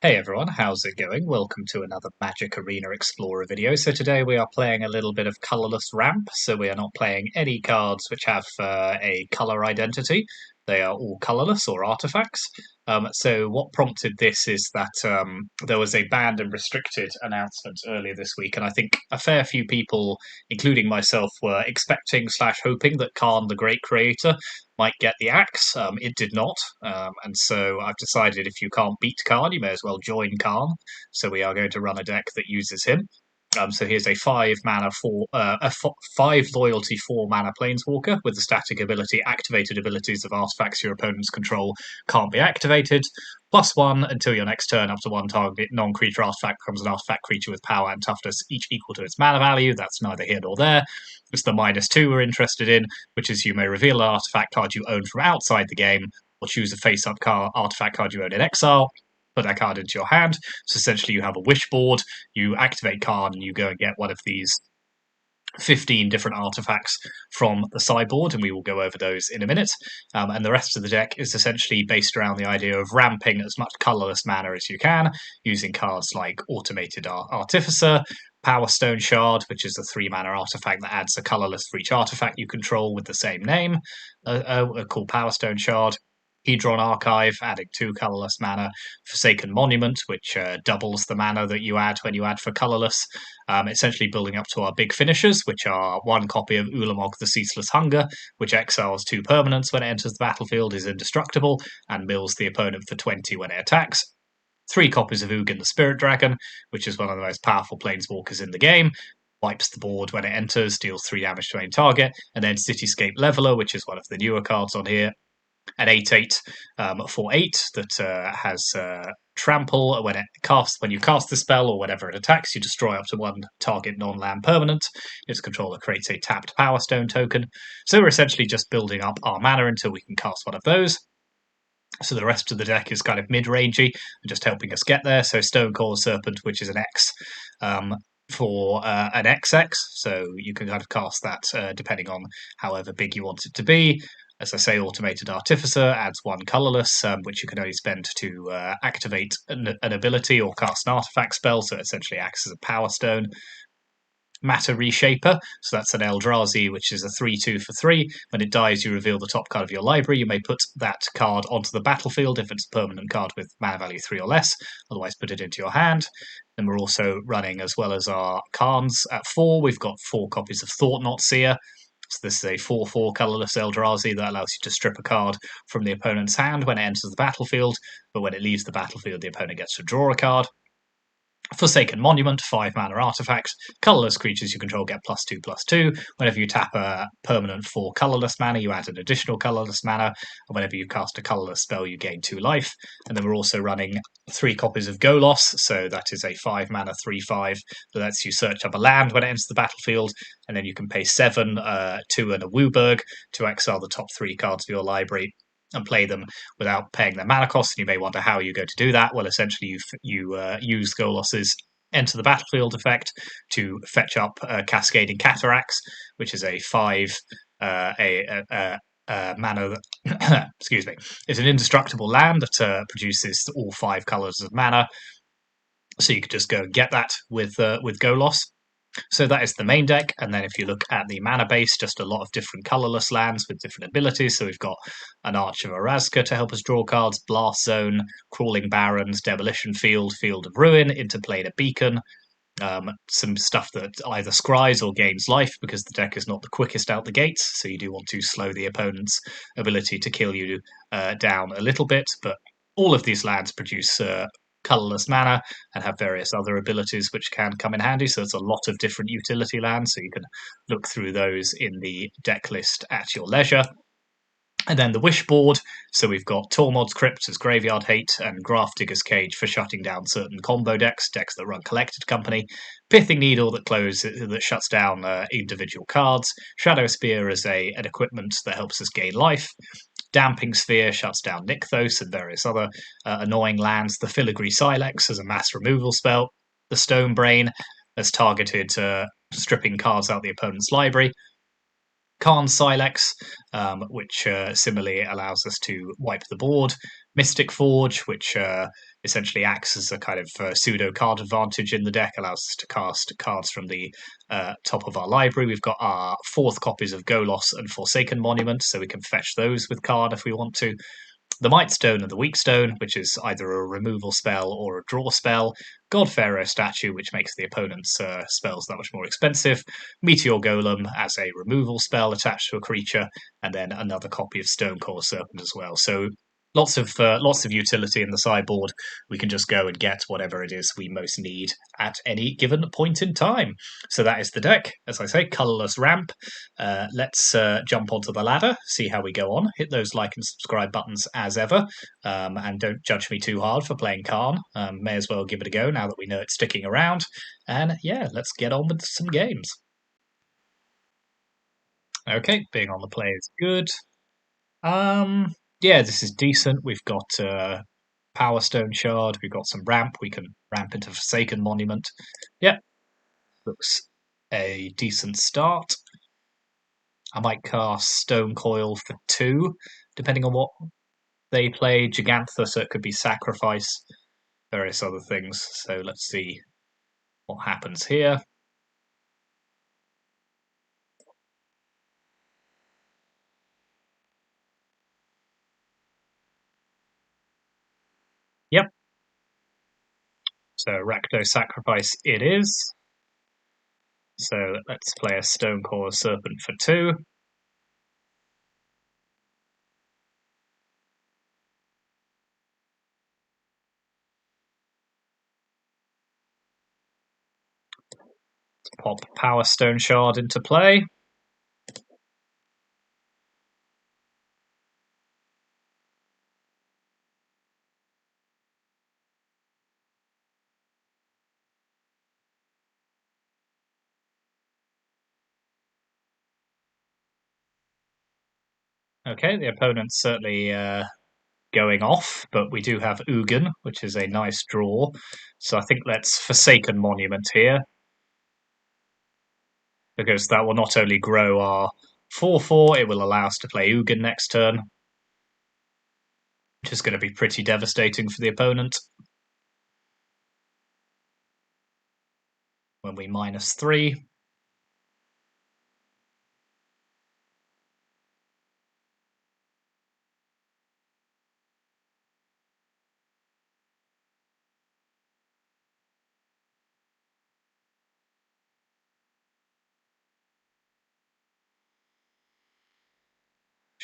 Hey everyone, how's it going? Welcome to another Magic Arena Explorer video. So today we are playing a little bit of colourless ramp, so we are not playing any cards which have a colour identity. They are all colourless or artifacts. So what prompted this is that there was a banned and restricted announcement earlier this week, and I think a fair few people, including myself, were expecting / hoping that Karn, the great creator, might get the axe. It did not, and so I've decided if you can't beat Karn, you may as well join Karn. So we are going to run a deck that uses him. So here's a 5 mana five loyalty 4 mana planeswalker with the static ability. Activated abilities of artifacts your opponents control can't be activated. +1 until your next turn. Up to one target non-creature artifact becomes an artifact creature with power and toughness, each equal to its mana value. That's neither here nor there. It's the -2 we're interested in, which is you may reveal an artifact card you own from outside the game, or choose a face-up artifact card you own in exile. Put that card into your hand. So essentially, you have a wish board. You activate Karn, and you go and get one of these 15 different artifacts from the sideboard, and we will go over those in a minute. And the rest of the deck is essentially based around the idea of ramping as much colourless mana as you can, using cards like Automated Artificer, Power Stone Shard, which is a 3 mana artifact that adds a colourless for each artifact you control with the same name, called Power Stone Shard. Hedron Archive, adding 2 colourless mana. Forsaken Monument, which doubles the mana that you add when you add for colourless. Essentially building up to our big finishers, which are 1 copy of Ulamog the Ceaseless Hunger, which exiles 2 permanents when it enters the battlefield, is indestructible, and mills the opponent for 20 when it attacks. 3 copies of Ugin the Spirit Dragon, which is one of the most powerful planeswalkers in the game. Wipes the board when it enters, deals 3 damage to any target. And then Cityscape Leveler, which is one of the newer cards on here, an 8/8 for 8 that has trample. When you cast the spell or whenever it attacks, you destroy up to 1 target non-land permanent. Its controller creates a tapped Power Stone token. So we're essentially just building up our mana until we can cast one of those. So the rest of the deck is kind of mid-rangey and just helping us get there. So Stonecoil Serpent, which is an X, for an XX, so you can kind of cast that depending on however big you want it to be. As I say, Automated Artificer adds 1 colourless, which you can only spend to activate an ability or cast an artifact spell, so it essentially acts as a Power Stone. Matter Reshaper, so that's an Eldrazi, which is a 3/2 for 3. When it dies, you reveal the top card of your library. You may put that card onto the battlefield if it's a permanent card with mana value 3 or less, otherwise put it into your hand. And we're also running, as well as our Karns at 4, we've got 4 copies of Thought-Knot Seer. So this is a 4/4 colourless Eldrazi that allows you to strip a card from the opponent's hand when it enters the battlefield, but when it leaves the battlefield, the opponent gets to draw a card. Forsaken Monument, 5 mana artifact. Colourless creatures you control get +2/+2. Whenever you tap a permanent for colourless mana, you add an additional colourless mana. And whenever you cast a colourless spell, you gain 2 life. And then we're also running 3 copies of Golos, so that is a 5 mana 3/5 that lets you search up a land when it enters the battlefield. And then you can pay 7, 2 and a Wooburg to exile the top 3 cards of your library and play them without paying their mana cost. And you may wonder how you're going to do that. Well, essentially, you use Golos's Enter the Battlefield effect to fetch up Cascading Cataracts, which is a 5 mana that, excuse me, it's an indestructible land that produces all 5 colours of mana. So you could just go and get that with Golos. So that is the main deck, and then if you look at the mana base, just a lot of different colourless lands with different abilities. So we've got an Arch of Orazca to help us draw cards, Blast Zone, Crawling Barrens, Demolition Field, Field of Ruin, Interplanar Beacon, some stuff that either scries or gains life, because the deck is not the quickest out the gates, so you do want to slow the opponent's ability to kill you down a little bit, but all of these lands produce colourless mana and have various other abilities which can come in handy. So it's a lot of different utility lands, so you can look through those in the deck list at your leisure. And then the wish board, so we've got Tormod's Crypt as Graveyard Hate and Grafdigger's Cage for shutting down certain combo decks that run Collected Company, Pithing Needle that shuts down individual cards, Shadow Spear as an equipment that helps us gain life, Damping Sphere shuts down Nykthos and various other annoying lands, the Filigree Silex as a mass removal spell, the Stone Brain as targeted stripping cards out the opponent's library, Karn Silex, which similarly allows us to wipe the board, Mystic Forge, which essentially acts as a kind of pseudo card advantage in the deck, allows us to cast cards from the top of our library. We've got our 4th copies of Golos and Forsaken Monument, so we can fetch those with Karn if we want to. The Might Stone and the Weak Stone, which is either a removal spell or a draw spell. God Pharaoh Statue, which makes the opponent's spells that much more expensive. Meteor Golem as a removal spell attached to a creature, and then another copy of Stonecore Serpent as well. So lots of utility in the sideboard. We can just go and get whatever it is we most need at any given point in time. So that is the deck. As I say, colourless ramp. Let's jump onto the ladder, see how we go on. Hit those like and subscribe buttons as ever, and don't judge me too hard for playing Karn. May as well give it a go now that we know it's sticking around. And yeah, let's get on with some games. Okay, being on the play is good. Yeah, this is decent. We've got Power Stone Shard. We've got some ramp. We can ramp into Forsaken Monument. Yep, looks a decent start. I might cast Stone Coil for 2, depending on what they play. Gigantha, so it could be Sacrifice, various other things. So let's see what happens here. Yep. So Rakdos Sacrifice it is. So let's play a Stonecore Serpent for 2. Pop Power Stone Shard into play. Okay, the opponent's certainly going off, but we do have Ugin, which is a nice draw. So I think let's Forsaken Monument here, because that will not only grow our 4/4, it will allow us to play Ugin next turn, which is going to be pretty devastating for the opponent. When we -3.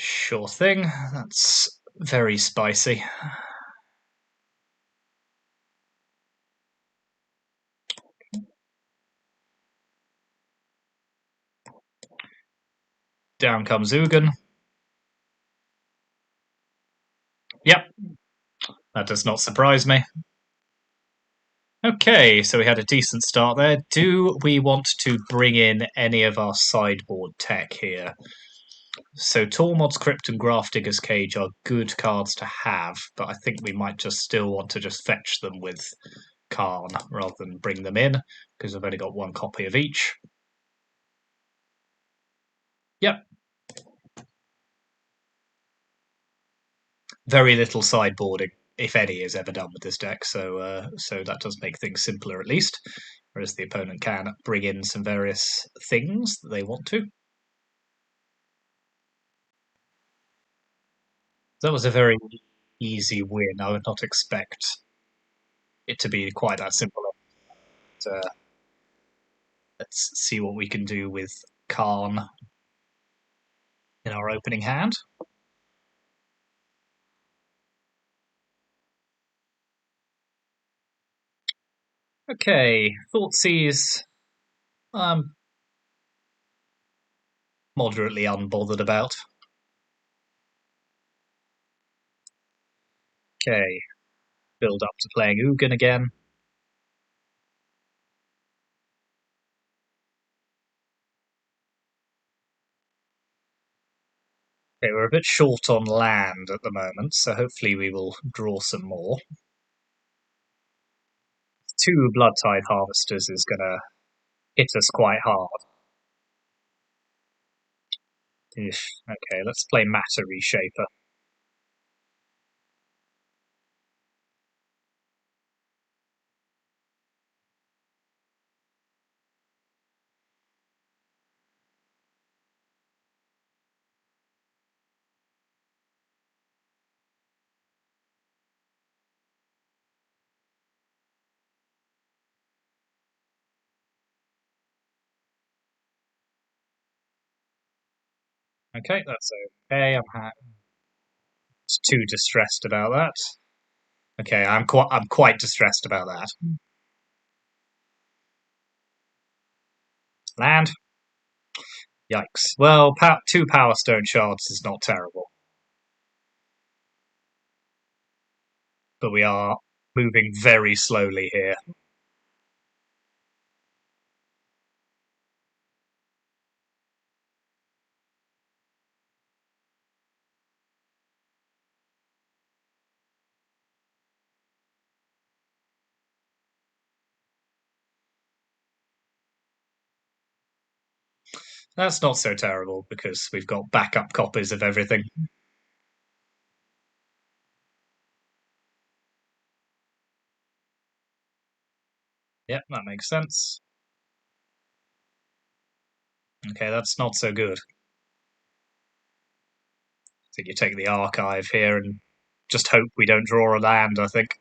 Sure thing, that's very spicy. Down comes Ugin. Yep, that does not surprise me. Okay, so we had a decent start there. Do we want to bring in any of our sideboard tech here? So Tormod's Crypt and Grafdigger's Cage are good cards to have, but I think we might just still want to just fetch them with Karn rather than bring them in, because I've only got 1 copy of each. Yep. Very little sideboarding, if any, is ever done with this deck, so so that does make things simpler at least, whereas the opponent can bring in some various things that they want to. That was a very easy win. I would not expect it to be quite that simple. Let's see what we can do with Karn in our opening hand. Okay, Thoughtseize, I'm moderately unbothered about. Okay, build up to playing Ugin again. Okay, we're a bit short on land at the moment, so hopefully we will draw some more. 2 Bloodtide Harvesters is going to hit us quite hard. Okay, let's play Matter Reshaper. Okay, that's okay. I'm too distressed about that. Okay, I'm quite distressed about that. Land. Yikes. Well, two Power Stone shards is not terrible, but we are moving very slowly here. That's not so terrible because we've got backup copies of everything. Yep, that makes sense. Okay, that's not so good. I think you take the archive here and just hope we don't draw a land, I think.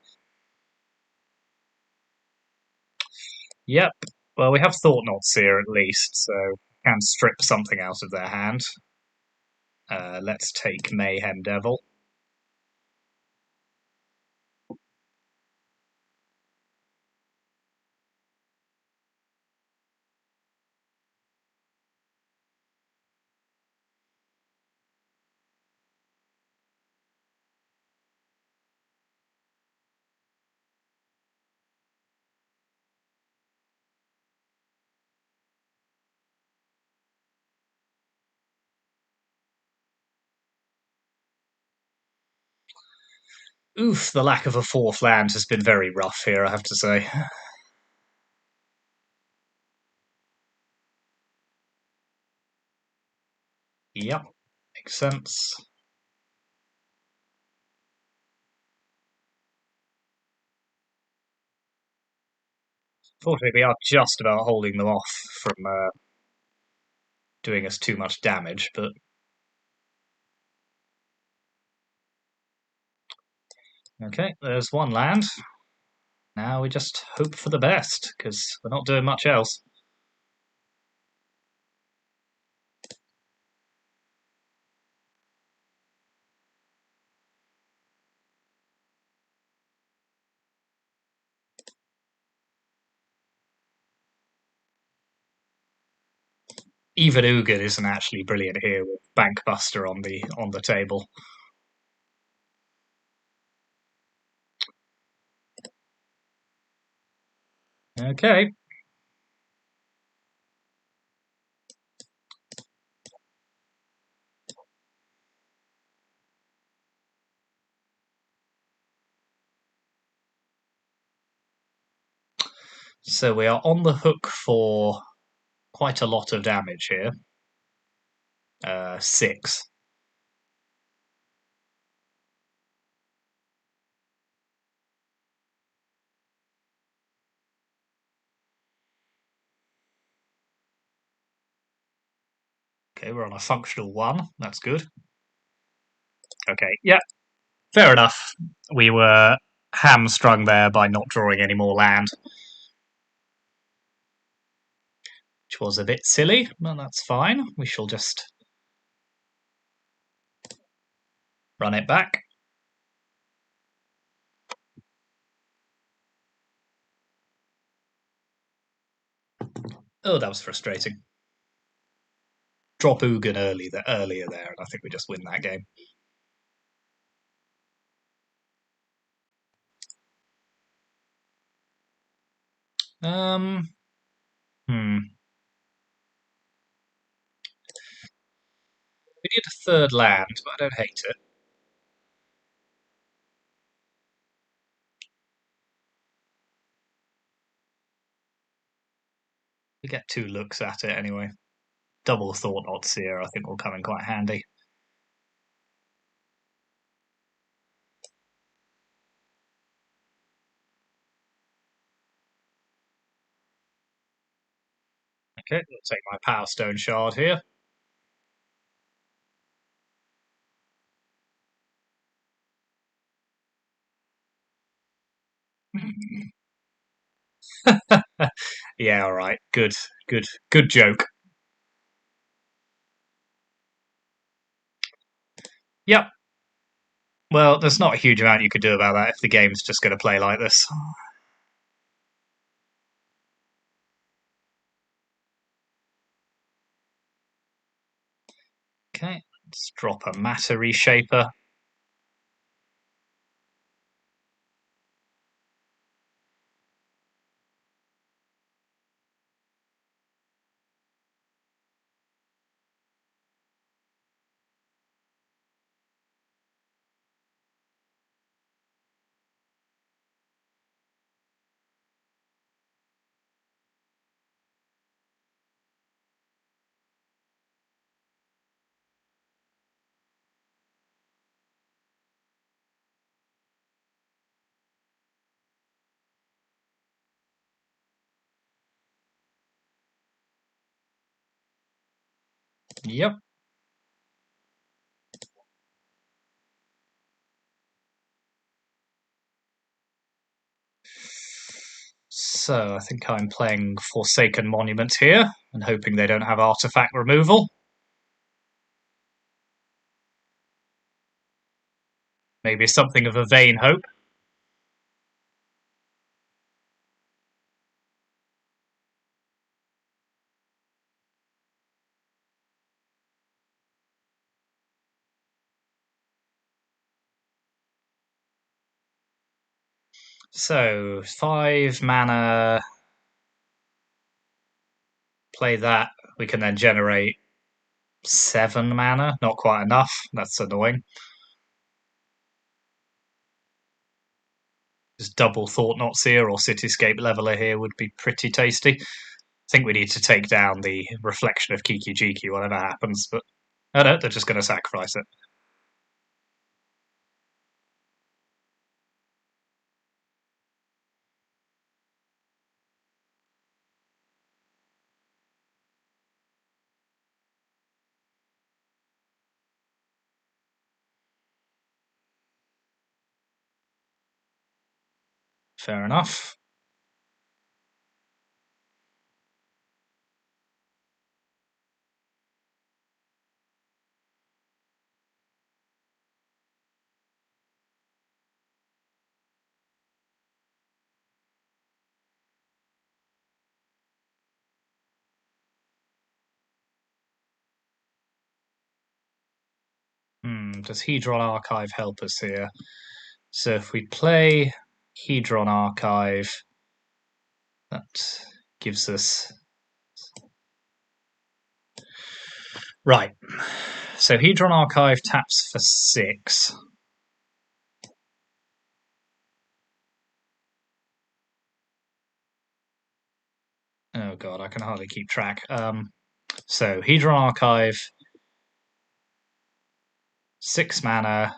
Yep. Well, we have Thought Not Seer at least, so we can strip something out of their hand. Let's take Mayhem Devil. Oof, the lack of a fourth land has been very rough here, I have to say. Yep, makes sense. Fortunately, we are just about holding them off from doing us too much damage, but okay, there's one land. Now we just hope for the best, because we're not doing much else. Even Ugin isn't actually brilliant here with Bankbuster on the table. Okay. So we are on the hook for quite a lot of damage here. 6. Okay, we're on a functional 1. That's good. Okay, yeah, fair enough. We were hamstrung there by not drawing any more land, which was a bit silly, but that's fine. We shall just run it back. Oh, that was frustrating. Drop Ugin earlier there, and I think we just win that game. Um, hmm. We need a third land, but I don't hate it. We get 2 looks at it anyway. Double Thought Not Seer, I think, will come in quite handy. Okay, I'll take my Power Stone Shard here. Yeah, all right. Good joke. Yep. Well, there's not a huge amount you could do about that if the game's just going to play like this. Okay, let's drop a matter reshaper. Yep. So I think I'm playing Forsaken Monument here and hoping they don't have artifact removal. Maybe something of a vain hope. So 5 mana, play that. We can then generate 7 mana. Not quite enough. That's annoying. Just double Thought Knot Seer or Cityscape Leveler here would be pretty tasty. I think we need to take down the Reflection of Kiki Jiki, whatever happens, but oh no, they're just going to sacrifice it. Fair enough. Does Hedron Archive help us here? So if we play Hedron Archive, that gives us... Right. So Hedron Archive taps for 6. Oh god, I can hardly keep track. So Hedron Archive, 6 mana.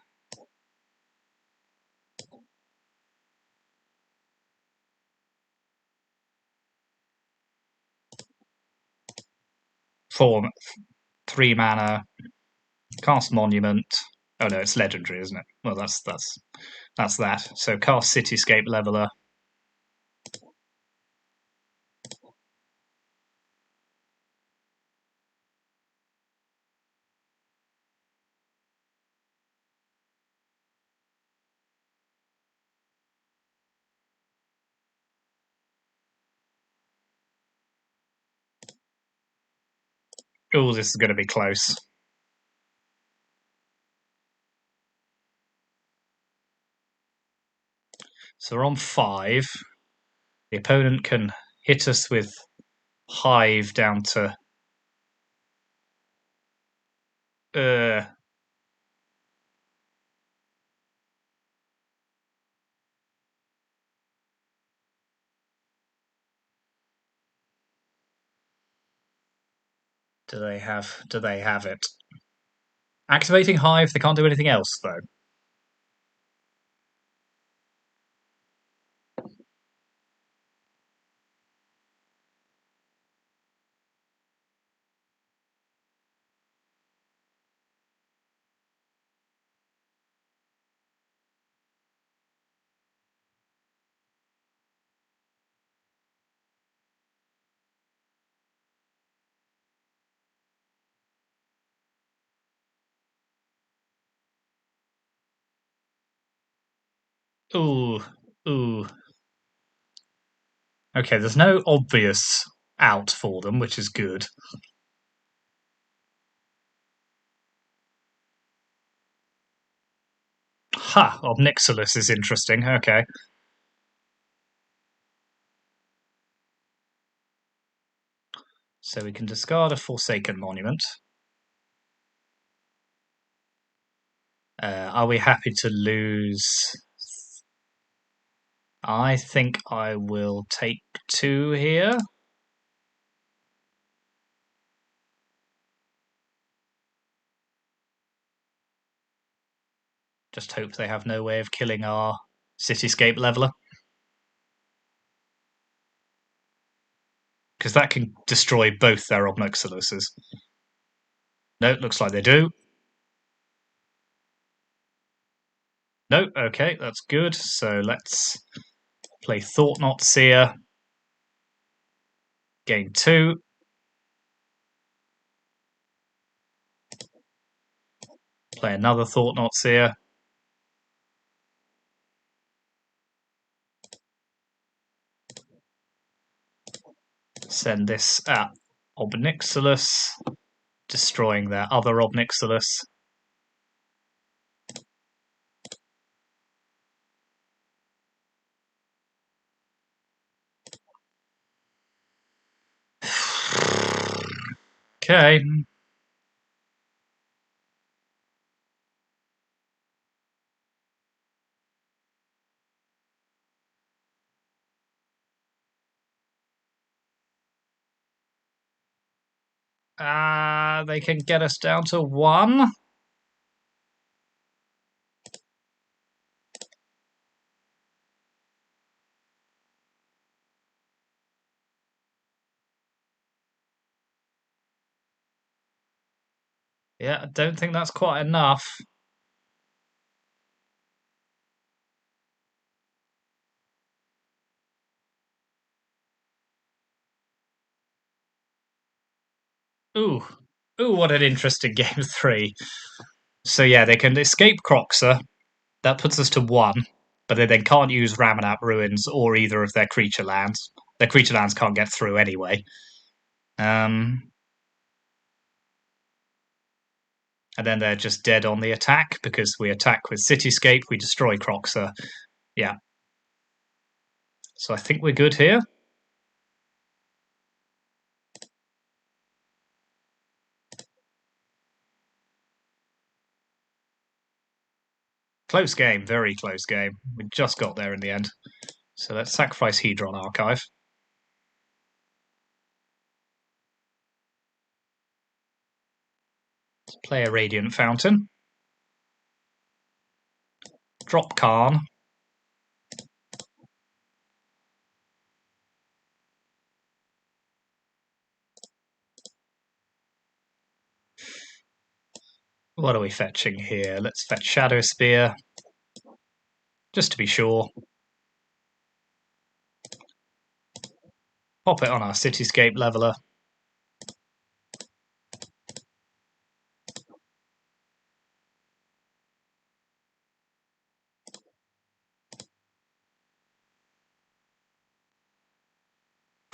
Four, 3 mana. Cast Monument. Oh no, it's legendary, isn't it? Well, that's that. So cast Cityscape Leveler. Oh, this is going to be close. So we're on 5. The opponent can hit us with Hive down to... Uh, do they have it? Activating Hive, they can't do anything else, though. Ooh, ooh. Okay, there's no obvious out for them, which is good. Ha! Obnixilis is interesting. Okay. So we can discard a Forsaken Monument. Are we happy to lose? I think I will take 2 here. Just hope they have no way of killing our Cityscape leveler. Because that can destroy both their Obnoxilises. No, looks like they do. No, okay, that's good. So let's play Thought-Knot Seer. Gain 2. Play another Thought-Knot Seer. Send this at Obnixilis, destroying their other Obnixilis. Okay. They can get us down to 1. Yeah, I don't think that's quite enough. Ooh. Ooh, what an interesting game 3. So yeah, they can escape Croxer. That puts us to 1. But they then can't use Ramanap Ruins or either of their creature lands. Their creature lands can't get through anyway. And then they're just dead on the attack because we attack with Cityscape, we destroy Croxer. Yeah. So I think we're good here. Close game, very close game. We just got there in the end. So let's sacrifice Hedron Archive. Let's play a Radiant Fountain. Drop Karn. What are we fetching here? Let's fetch Shadow Spear. Just to be sure. Pop it on our Cityscape leveler.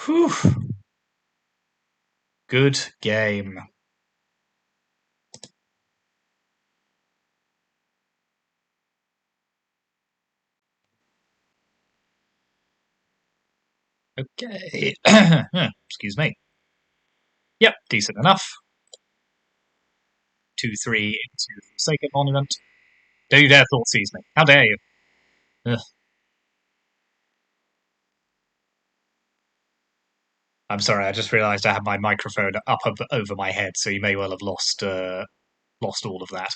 Whew. Good game. Okay. Excuse me. Yep, decent enough. 2-3 into Forsaken Monument. Don't you dare thought seize me. How dare you? Ugh. I'm sorry, I just realised I had my microphone up over my head, so you may well have lost all of that.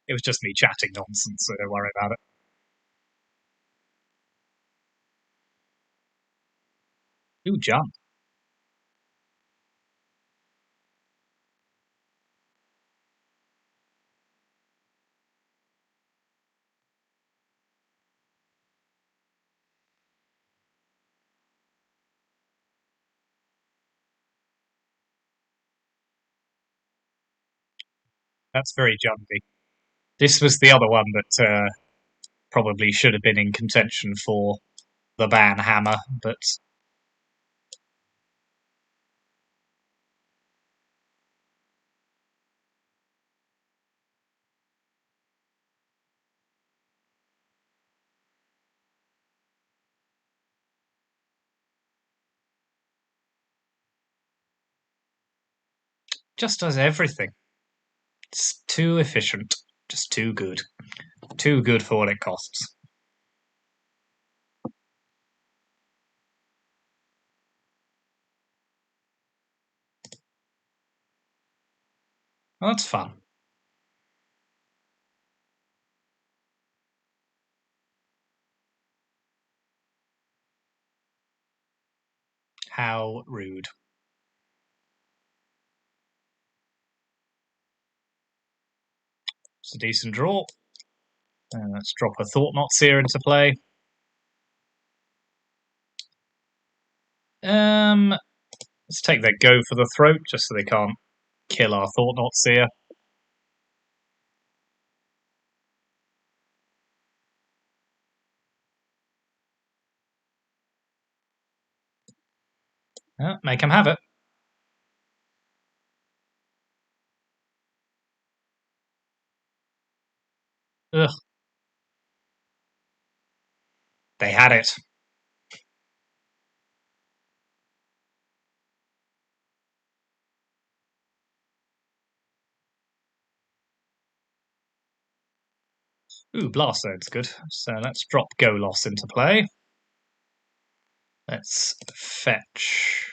It was just me chatting nonsense, so don't worry about it. Ooh, jump. That's very jumpy. This was the other one that probably should have been in contention for the ban hammer, but just does everything. It's too efficient. Just too good. Too good for what it costs. Well, that's fun. How rude. It's a decent draw. Let's drop a Thought Knot Seer into play. Let's take their go for the throat, just so they can't kill our Thought Knot Seer. Make them have it. Ugh. They had it. Ooh, Blast Zone's good. So let's drop Golos into play. Let's fetch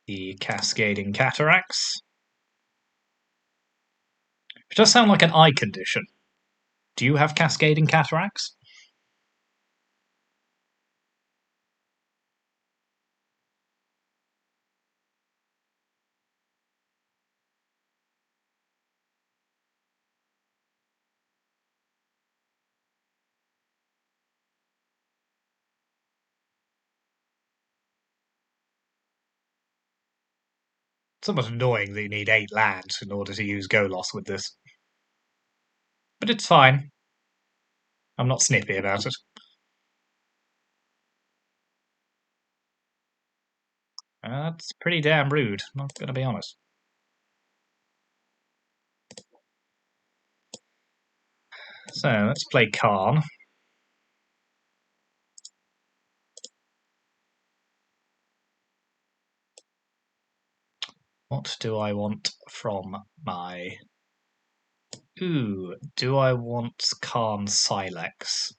the Cascading Cataracts. It does sound like an eye condition. Do you have Cascading Cataracts? It's somewhat annoying that you need 8 lands in order to use Golos with this. But it's fine. I'm not snippy about it. That's pretty damn rude, not gonna be honest. So let's play Karn. What do I want from my... Ooh, do I want Karn Silex?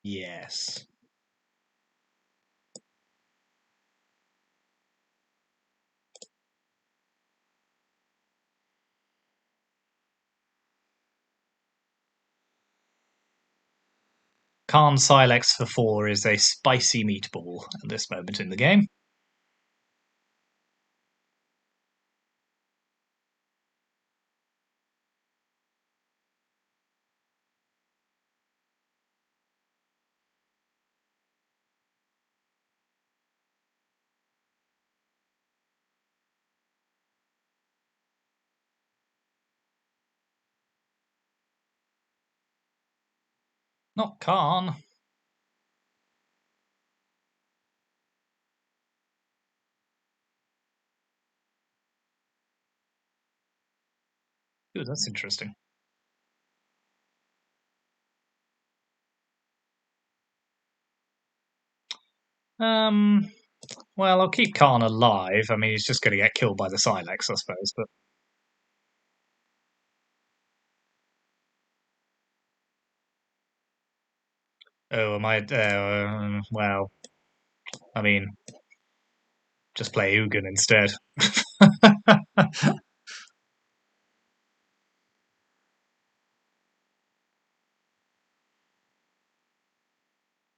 Yes. Karn Silex for 4 is a spicy meatball at this moment in the game. Not Karn. Ooh, that's interesting. Well, I'll keep Karn alive. I mean, he's just going to get killed by the Silex, I suppose, but... Oh, am I... well, I mean, just play Ugin instead.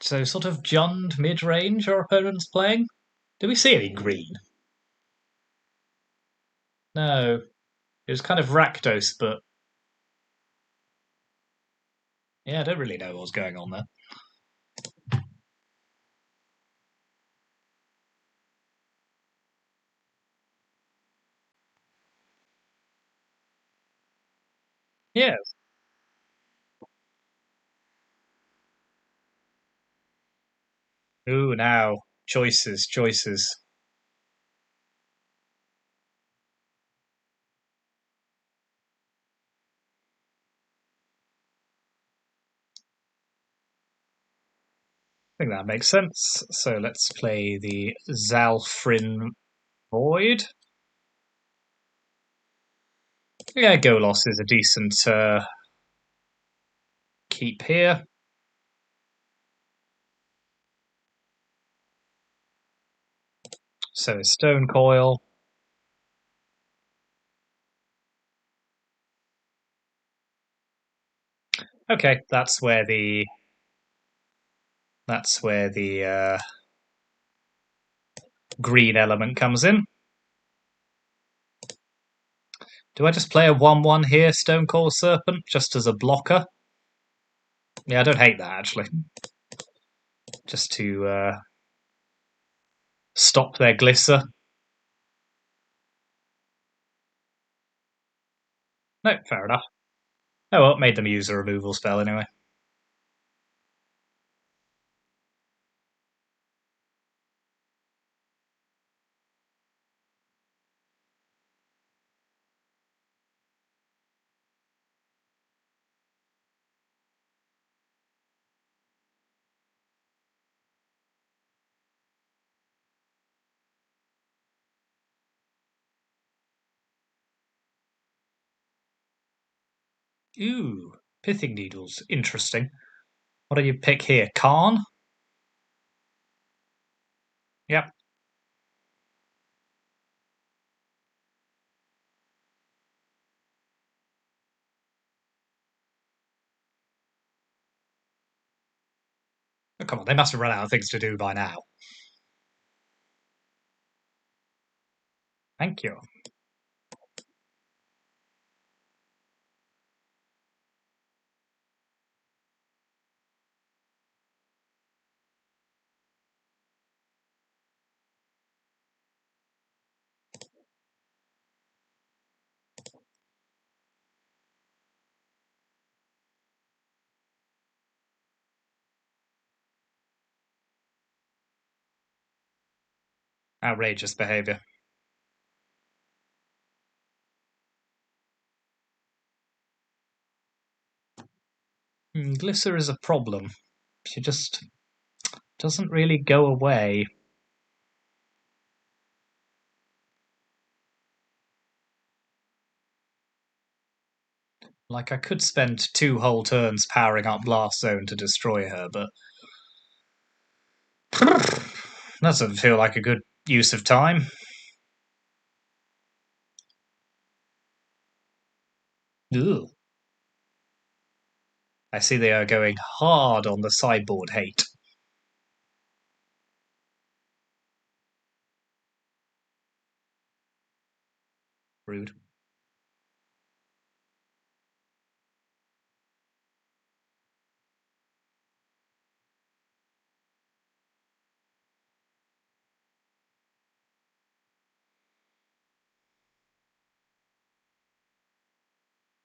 So, sort of Jund mid-range our opponent's playing? Do we see any green? No. It was kind of Rakdos, but... Yeah, I don't really know what was going on there. Yes. Ooh, now. Choices, choices. I think that makes sense. So let's play the Zalfrin Void. Yeah, Golos is a decent keep here. So is Stone Coil. Okay, that's where the green element comes in. Do I just play a 1/1 here, Stone Coil Serpent, just as a blocker? Yeah, I don't hate that actually. Just to stop their Glisser. No, fair enough. Oh well, made them use a removal spell anyway. Ooh, Pithing Needles. Interesting. What do you pick here? Karn? Yep. Oh, come on, they must have run out of things to do by now. Thank you. Outrageous behaviour. Glisser is a problem. She just doesn't really go away. Like, I could spend 2 whole turns powering up Blast Zone to destroy her, but that doesn't feel like a good use of time. Ugh. I see they are going hard on the sideboard hate. Rude.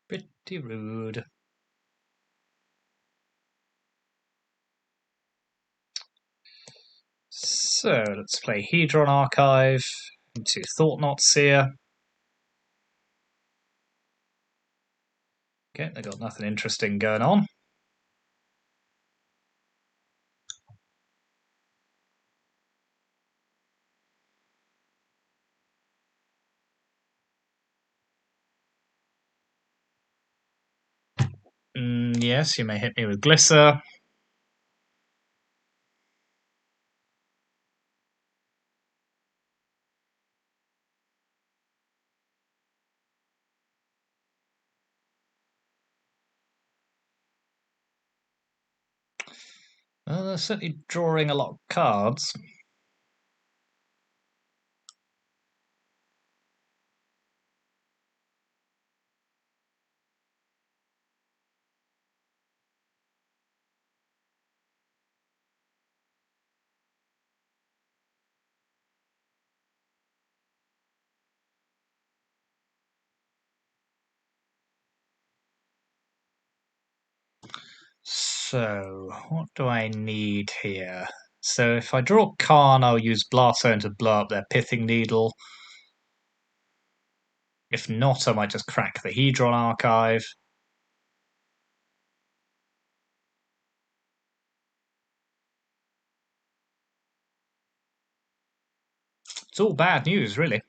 Pretty rude. So let's play Hedron Archive into Thought-Knot Seer. Okay, they got nothing interesting going on. Yes, you may hit me with Glisser. They're certainly drawing a lot of cards. So, what do I need here? So if I draw Karn, I'll use Blast Zone to blow up their Pithing Needle. If not, I might just crack the Hedron Archive. It's all bad news, really.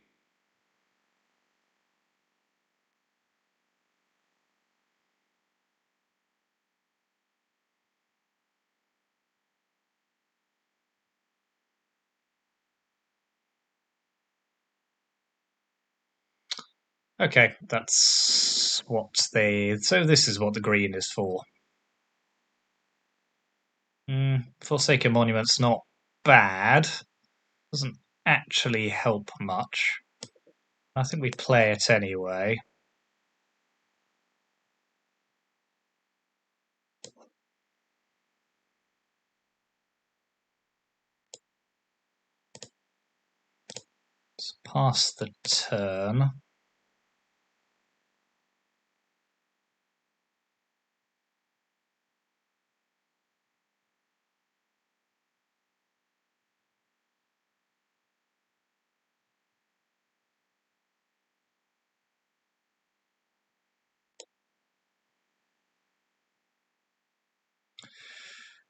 Okay, that's what they... So this is what the green is for. Forsaken Monument's not bad. Doesn't actually help much. I think we play it anyway. Let's pass the turn.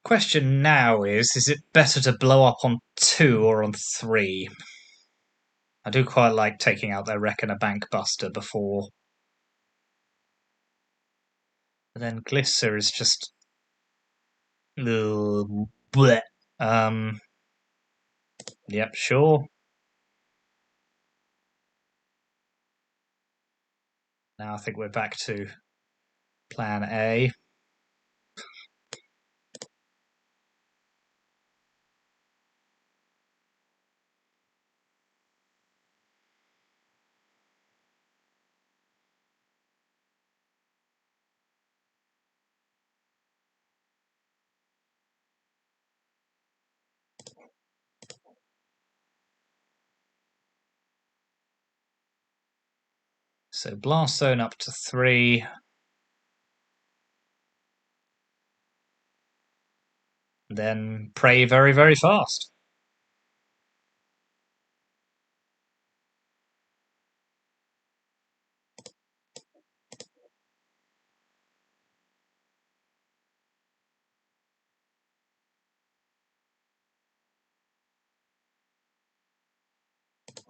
Question now is it better to blow up on 2 or on 3? I do quite like taking out their Reckoner Bankbuster before. But then Glisser is just... Bleh. Yep, sure. Now I think we're back to plan A. So Blast Zone up to 3. Then pray very, very fast.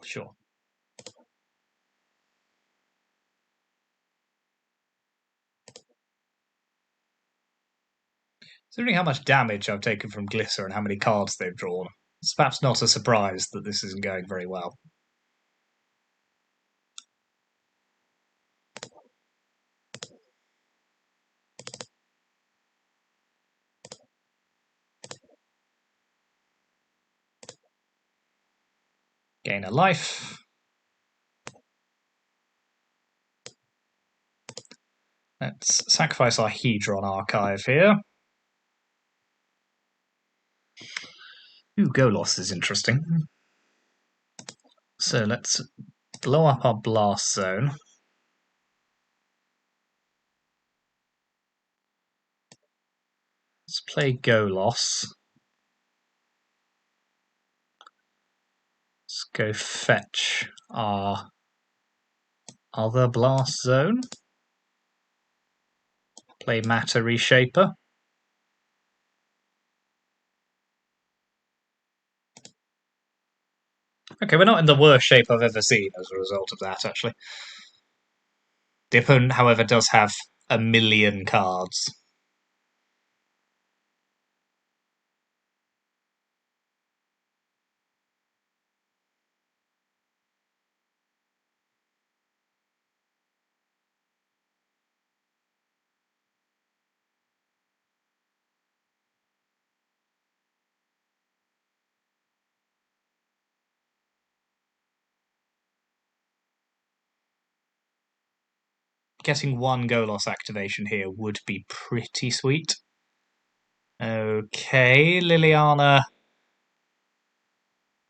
Sure. Considering how much damage I've taken from Glisser and how many cards they've drawn, it's perhaps not a surprise that this isn't going very well. Gain a life. Let's sacrifice our Hedron Archive here. Ooh, Golos is interesting. So let's blow up our Blast Zone. Let's play Golos. Let's go fetch our other Blast Zone. Play Matter Reshaper. Okay, we're not in the worst shape I've ever seen as a result of that, actually. The opponent, however, does have a million cards. Getting one Golos activation here would be pretty sweet. Okay, Liliana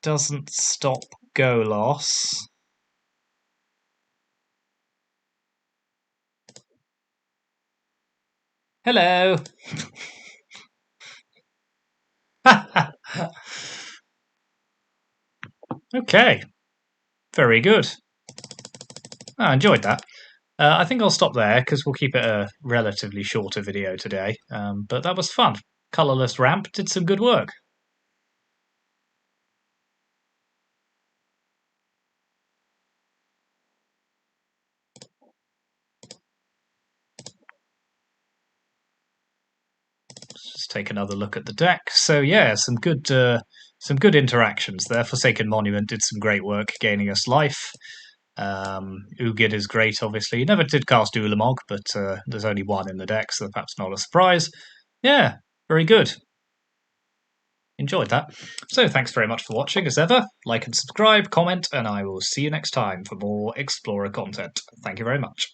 doesn't stop Golos. Hello! Okay, very good. I enjoyed that. I think I'll stop there because we'll keep it a relatively shorter video today. But that was fun. Colourless Ramp did some good work. Let's just take another look at the deck. So yeah, some good interactions there. Forsaken Monument did some great work gaining us life. Ugin is great, obviously. He never did cast Ulamog, but there's only one in the deck, so perhaps not a surprise. Yeah, very good. Enjoyed that. So thanks very much for watching, as ever. Like and subscribe, comment, and I will see you next time for more Explorer content. Thank you very much.